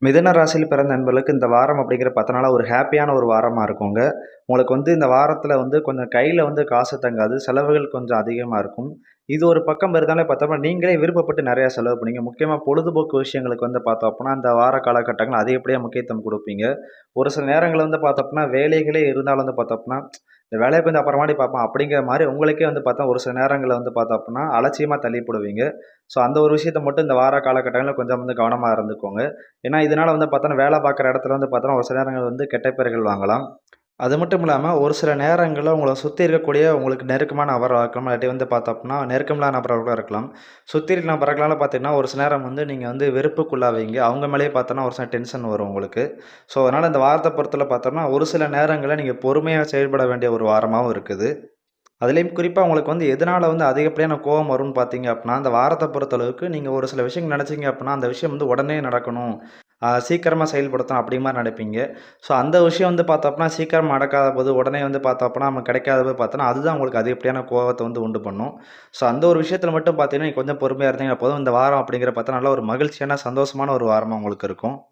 மிதுன ராசியில் பிறந்த நண்பர்களுக்கு இந்த வாரம் அப்படிங்கிற 10 நாளா ஒரு ஹேப்பியான ஒரு வாரமா இருக்குங்க. உங்களுக்கு இந்த வாரத்தில கொஞ்சம் கையில காசு தங்காது. செலவுகள் கொஞ்சம் அதிகமா இருக்கும். இது ஒரு பக்கம் இருந்தாலே பார்த்தோம்னா, நீங்களே விருப்பப்பட்டு நெறைய செலவு பண்ணீங்க. முக்கியமா பொழுதுபோக்கு விஷயங்களுக்கு பார்த்தோம் அப்புட்னா, அந்த வார காலகட்டங்கள்ல அதிகப்படியா முக்கியத்துவம் குடுப்பீங்க. ஒரு சில நேரங்கள்ல பார்த்தோம் அப்புட்னா, வேலைகளே இருந்தாலும் பார்த்தோம் அப்புட்னா, இந்த வேலைய கொஞ்சம் அப்புறமாட்டி பார்ப்போம் அப்படிங்கிற மாரி உங்களுக்கே பார்த்தா ஒரு சில நேரங்கள்ல பார்த்தோம் அப்புட்னா, அலட்சியமா தள்ளி போடுவீங்க. ஸோ அந்த ஒரு விஷயத்த மட்டும் இந்த வார காலகட்டங்கள்ல கொஞ்சம் கவனமா இருந்துக்கோங்க. ஏன்னா, இதனால பார்த்தோன்னா, வேலை பார்க்குற இடத்துல பார்த்தோன்னா, ஒரு சில நேரங்கள் கெட்ட பெயர்கள் வாங்கலாம். அது மட்டும் இல்லாம, ஒரு சில நேரங்கள்ல உங்கள சுத்தி இருக்கக்கூடிய உங்களுக்கு நெருக்கமான நபரா இருக்கலாம். இல்லாட்டி பார்த்தோம் அப்டின்னா, நெருக்கமில்லாத நபர்களா இருக்கலாம். சுத்தி இருக்க நபர்களால பார்த்தீங்கன்னா, ஒரு சில நேரம் நீங்க வெறுப்புக்குள்ளாவீங்க. அவங்க மேலேயே பார்த்தோன்னா, ஒரு சில டென்ஷன் வரும் உங்களுக்கு. ஸோ, அதனால இந்த வாரத்த பொறுத்தல பார்த்தோம்னா, ஒரு சில நேரங்கள்ல நீங்க பொறுமையா செயல்பட வேண்டிய ஒரு வாரமாவும் இருக்குது. அதிலயும் குறிப்பா உங்களுக்கு எதனால அதிகப்படியான கோவம் வரும்னு பார்த்தீங்க அப்டின்னா, அந்த வாரத்த பொறுத்தளவுக்கு நீங்க ஒரு சில விஷயங்கள் நெனச்சீங்க அப்டின்னா, அந்த விஷயம் உடனே நடக்கணும். சீக்கிரமா செயல்படுத்தணும் அப்படி மாரி நெனைப்பீங்க. ஸோ அந்த விஷயம் பார்த்தோம் அப்டின்னா, சீக்கிரமா நடக்காதபோது, உடனே பார்த்தோம் அப்டின்னா, நமக்கு கிடைக்காதபோது பார்த்தோன்னா, அதுதான் உங்களுக்கு அதிகப்படியான கோவத்த உண்டு பண்ணும். ஸோ அந்த ஒரு விஷயத்தில மட்டும் பார்த்தீங்கன்னா, நீங்க கொஞ்சம் பொறுமையா இருந்தீங்கன்னா போதும். இந்த வாரம் அப்படிங்கிற பார்த்தா நல்ல ஒரு மகிழ்ச்சியான, சந்தோஷமான ஒரு வாரமா உங்களுக்கு இருக்கும்.